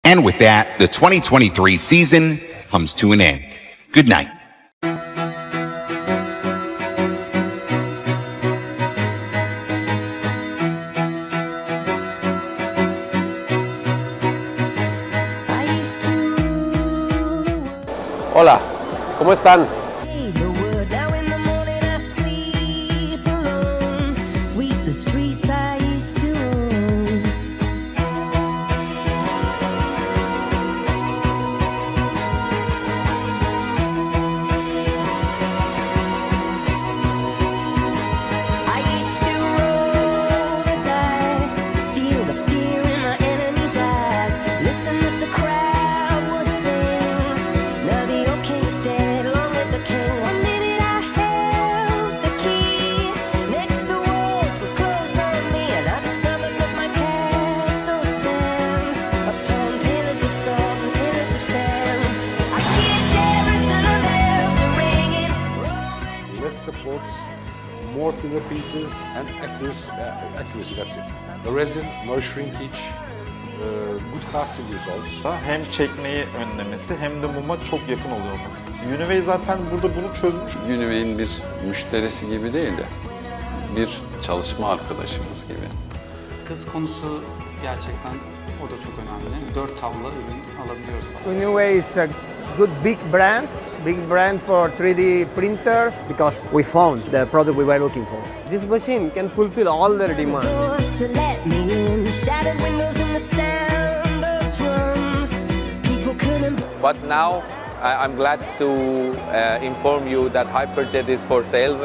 And with that, the 2023 season comes to an end. Good night. Hola, ¿cómo están? Supports more thinner pieces and accuracy, that's it. The resin, no shrinkage, good casting results. Hem çekmeyi önlemesi hem de muma çok yakın oluyor olması. Uniway zaten burada bunu çözmüş. Uniway'in bir müşterisi gibi değil de bir çalışma arkadaşımız gibi. Hız konusu gerçekten o da çok önemli. 4 tabla ürün alabiliyoruz. Uniway is a good big brand for 3D printers. Because we found the product we were looking for. This machine can fulfill all their demands. But now I'm glad to inform you that Hyperjet is for sales.